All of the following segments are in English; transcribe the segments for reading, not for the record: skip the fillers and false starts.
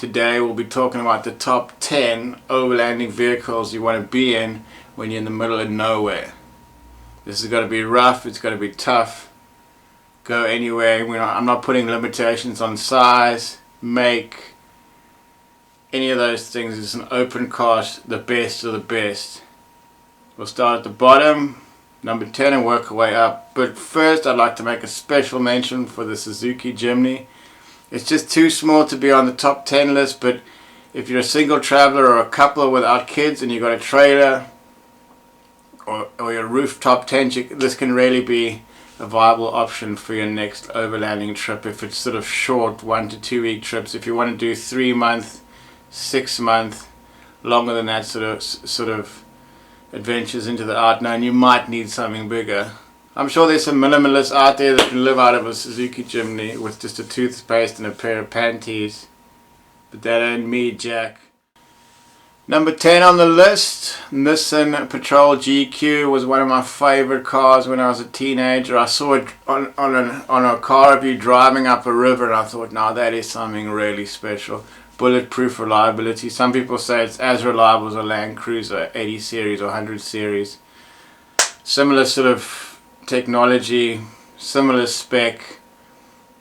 Today we'll be talking about the top 10 overlanding vehicles you want to be in when you're in the middle of nowhere. This has got to be rough, it's got to be tough, go anywhere. I'm not putting limitations on size, make, any of those things. It's an open cast, the best of the best. We'll start at the bottom, number 10, and work our way up. But first I'd like to make a special mention for the Suzuki Jimny. It's just too small to be on the top 10 list, but if you're a single traveler or a couple without kids and you've got a trailer or your rooftop tent, this can really be a viable option for your next overlanding trip if it's sort of short 1 to 2 week trips. If you want to do 3 month, 6 month, longer than that sort of adventures into the unknown, you might need something bigger. I'm sure there's some minimalists out there that can live out of a Suzuki Jimny with just a toothpaste and a pair of panties, but that ain't me, Jack. Number 10 on the list, Nissan Patrol GQ was one of my favorite cars when I was a teenager. I saw it on a car review driving up a river, and I thought, now that is something really special. Bulletproof reliability. Some people say it's as reliable as a Land Cruiser 80 series or 100 series. Similar sort of technology, similar spec.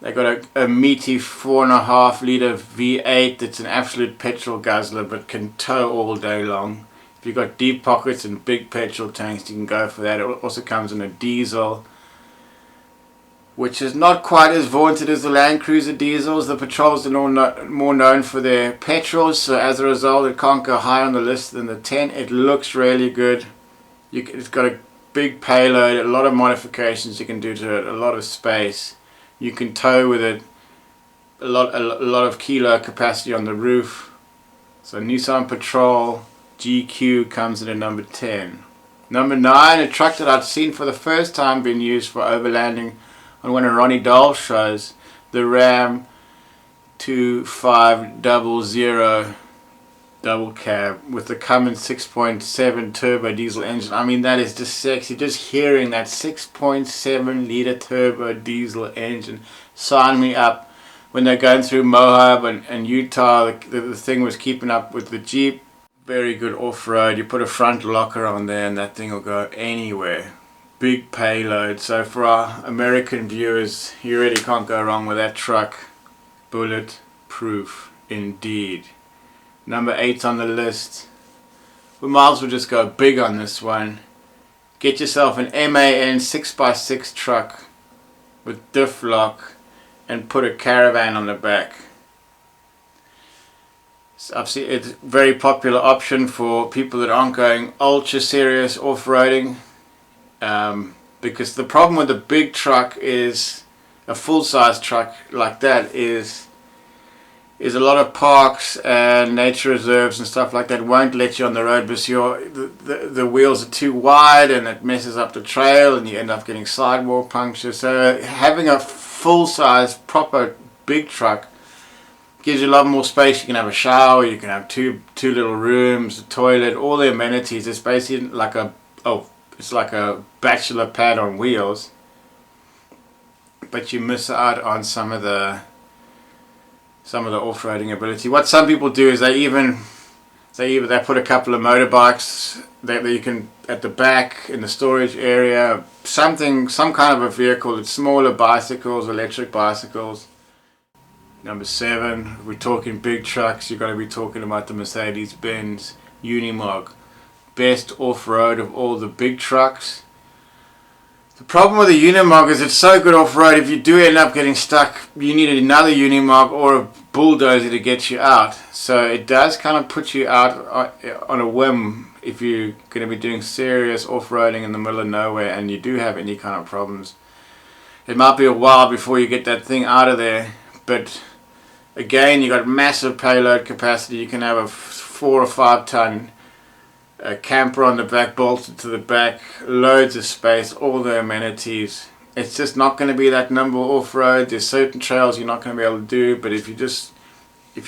They got a meaty 4.5 litre V8 that's an absolute petrol guzzler but can tow all day long. If you've got deep pockets and big petrol tanks, you can go for that. It also comes in a diesel, which is not quite as vaunted as the Land Cruiser diesels. The Patrols are more known for their petrols, so as a result it can't go higher on the list than the 10. It looks really good. It's got a big payload, a lot of modifications you can do to it, a lot of space. You can tow with it, a lot of kilo capacity on the roof. So Nissan Patrol GQ comes in at number 10. Number 9, a truck that I've seen for the first time being used for overlanding on one of Ronnie Dole's shows, the Ram 2500 double cab with the Cummins 6.7 turbo diesel engine. I mean, that is just sexy. Just hearing that 6.7 litre turbo diesel engine, sign me up. When they're going through Moab and Utah, the thing was keeping up with the Jeep. Very good off-road. You put a front locker on there and that thing will go anywhere. Big payload. So for our American viewers, you really can't go wrong with that truck. Bulletproof indeed. Number 8 on the list. We might as well just go big on this one. Get yourself an MAN 6x6 truck with diff lock and put a caravan on the back. So I've seen it's a very popular option for people that aren't going ultra serious off-roading, because the problem with a big truck is, a full-size truck like that is a lot of parks and nature reserves and stuff like that won't let you on the road because the wheels are too wide and it messes up the trail and you end up getting sidewalk punctures. So having a full-size proper big truck gives you a lot more space. You can have a shower, you can have two little rooms, a toilet, all the amenities. It's basically like a bachelor pad on wheels, but you miss out on some of the off-roading ability. What some people do is they put a couple of motorbikes that you can at the back in the storage area, some kind of a vehicle that's smaller, bicycles, electric bicycles. Number 7, if we're talking big trucks, you've got to be talking about the Mercedes-Benz Unimog. Best off-road of all the big trucks. The problem with the Unimog is it's so good off-road, if you do end up getting stuck, you need another Unimog or a bulldozer to get you out. So it does kind of put you out on a whim if you're going to be doing serious off-roading in the middle of nowhere and you do have any kind of problems. It might be a while before you get that thing out of there, but again, you got massive payload capacity. You can have a 4 or 5 ton a camper on the back, bolted to the back, loads of space, all the amenities. It's just not going to be that nimble off-road. There's certain trails you're not going to be able to do, but if you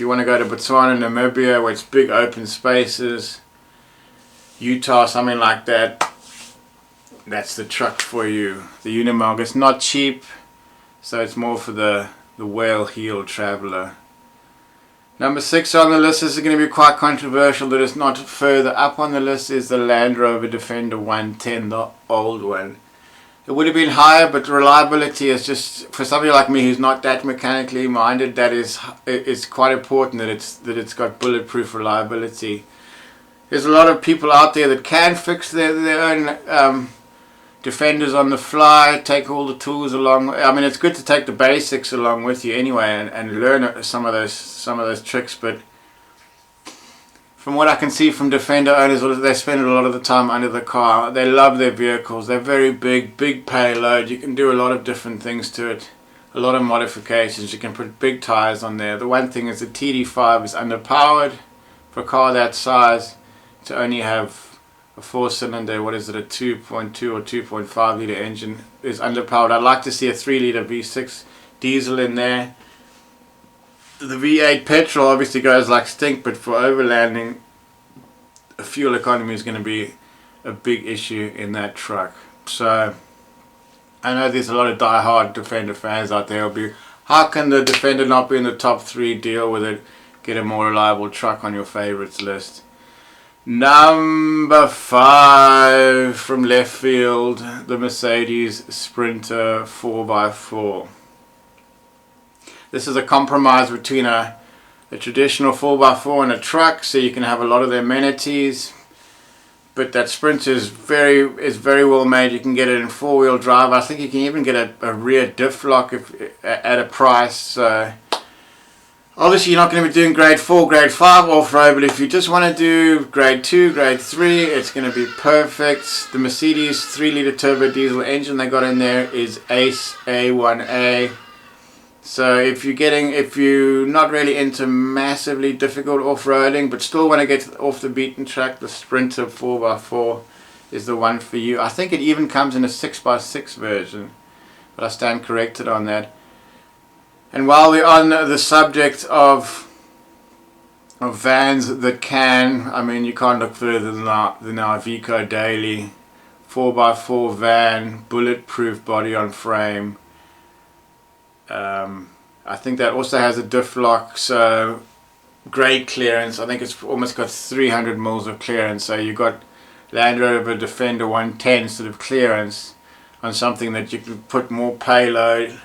want to go to Botswana, Namibia, where it's big open spaces, Utah, something like that, that's the truck for you. The Unimog is not cheap, so it's more for the whale heel traveler. Number 6 on the list, this is going to be quite controversial, that it's not further up on the list, is the Land Rover Defender 110, the old one. It would have been higher, but reliability is just, for somebody like me who's not that mechanically minded, that is quite important that it's got bulletproof reliability. There's a lot of people out there that can fix their own Defenders on the fly, take all the tools along. I mean, it's good to take the basics along with you anyway and learn some of those tricks, but from what I can see from Defender owners, they spend a lot of the time under the car. They love their vehicles. They're very big payload. You can do a lot of different things to it, a lot of modifications. You can put big tires on there. The one thing is the TD5 is underpowered for a car that size. To only have a 4-cylinder, what is it, a 2.2 or 2.5 litre engine is underpowered. I'd like to see a 3 litre V6 diesel in there. The V8 petrol obviously goes like stink, but for overlanding, fuel economy is going to be a big issue in that truck. So I know there's a lot of die-hard Defender fans out there. How can the Defender not be in the top 3? Deal with it. Get a more reliable truck on your favorites list. Number 5 from left field, the Mercedes Sprinter 4x4. This is a compromise between a traditional 4x4 and a truck, so you can have a lot of the amenities. But that Sprinter is very well made. You can get it in 4-wheel drive. I think you can even get a rear diff lock at a price. So obviously you're not going to be doing grade 4, grade 5 off-road, but if you just want to do grade 2, grade 3, it's going to be perfect. The Mercedes 3 litre turbo diesel engine they got in there is Ace A1A. So if you're not really into massively difficult off-roading, but still want to get off the beaten track, the Sprinter 4x4 is the one for you. I think it even comes in a 6x6 version, but I stand corrected on that. And while we're on the subject of vans that can, I mean, you can't look further than our Iveco Daily 4x4 van, bulletproof body on frame. I think that also has a diff lock, so great clearance. I think it's almost got 300 mils of clearance, so you got Land Rover Defender 110 sort of clearance on something that you can put more payload.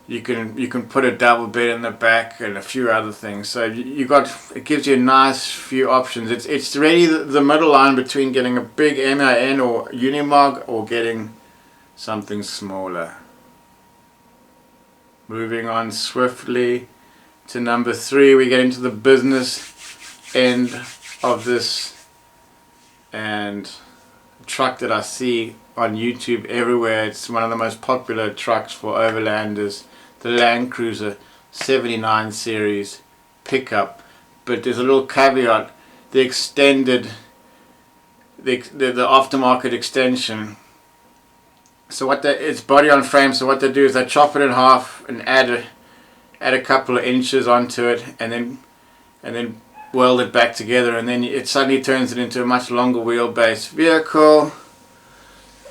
You can put a double bed in the back and a few other things. So it gives you a nice few options. It's really the middle line between getting a big MAN or Unimog or getting something smaller. Moving on swiftly to number 3, we get into the business end of this, and a truck that I see on YouTube everywhere. It's one of the most popular trucks for overlanders, the Land Cruiser 79 series pickup. But there's a little caveat: the aftermarket extension. So it's body on frame. So what they do is they chop it in half and add a couple of inches onto it, and then weld it back together, and then it suddenly turns it into a much longer wheelbase vehicle,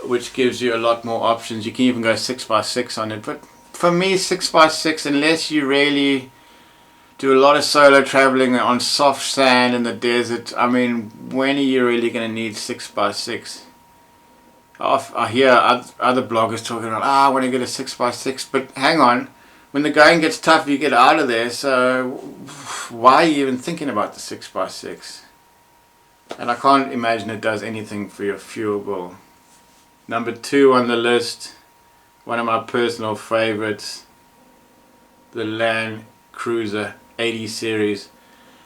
which gives you a lot more options. You can even go 6x6 on it. But for me, 6x6, unless you really do a lot of solo traveling on soft sand in the desert, I mean, when are you really going to need 6x6? I hear other bloggers talking about, I want to get a 6x6, but hang on, when the going gets tough, you get out of there, so why are you even thinking about the 6x6? And I can't imagine it does anything for your fuel bill. Number 2 on the list, one of my personal favorites, the Land Cruiser 80 series.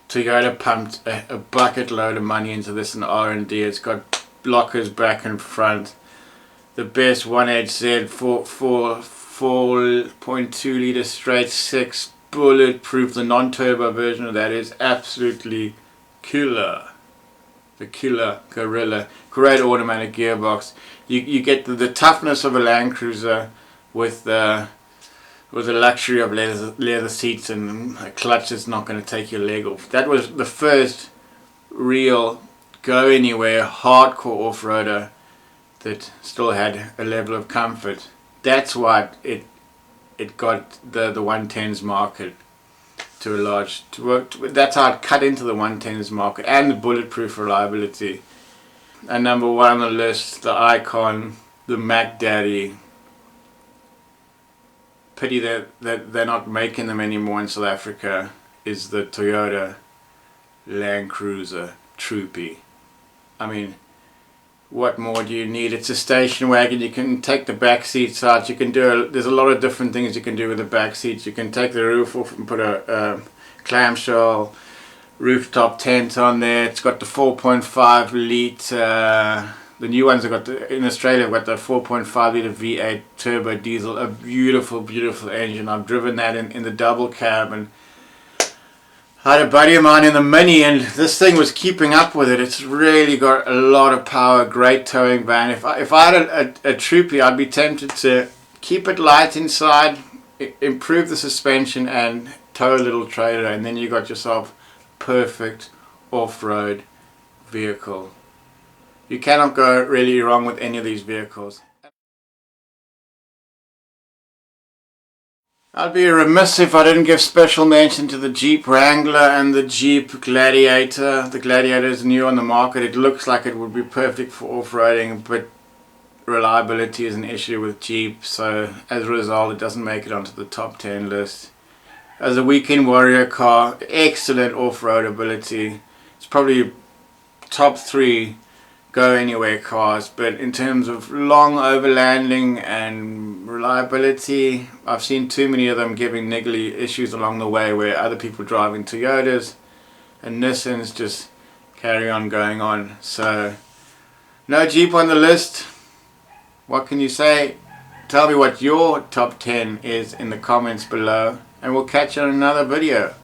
Toyota pumped a bucket load of money into this in R&D. It's got blockers back and front, the best 1HZ 4.2 litre straight 6 bulletproof. The non-turbo version of that is absolutely killer. The killer Gorilla, great automatic gearbox. You get the toughness of a Land Cruiser with the luxury of leather seats and a clutch that's not going to take your leg off. That was the first real go anywhere hardcore off-roader that still had a level of comfort. That's what it got the 110s market to a large, that's how it cut into the 110s market, and the bulletproof reliability. And number one on the list, the Icon, the Mac Daddy. Pity that they're not making them anymore in South Africa, is the Toyota Land Cruiser Troopy. I mean, what more do you need? It's a station wagon. You can take the back seats out. You can do there's a lot of different things you can do with the back seats. You can take the roof off and put a clamshell rooftop tent on there. It's got the 4.5 litre. The new ones have got in Australia have got the 4.5 litre V8 turbo diesel. A beautiful, beautiful engine. I've driven that in the double cab, and I had a buddy of mine in the Mini, and this thing was keeping up with it. It's really got a lot of power, great towing van. If I had a Troopy, I'd be tempted to keep it light inside, improve the suspension, and tow a little trailer, and then you got yourself perfect off-road vehicle. You cannot go really wrong with any of these vehicles. I'd be remiss if I didn't give special mention to the Jeep Wrangler and the Jeep Gladiator. The Gladiator is new on the market. It looks like it would be perfect for off-roading, but reliability is an issue with Jeep, so as a result it doesn't make it onto the top 10 list. As a weekend warrior car, excellent off-road ability. It's probably top 3 go anywhere cars, but in terms of long overlanding and reliability, I've seen too many of them giving niggly issues along the way, where other people driving Toyotas and Nissans just carry on going on. So no Jeep on the list. What can you say? Tell me what your top 10 is in the comments below, and we'll catch you on another video.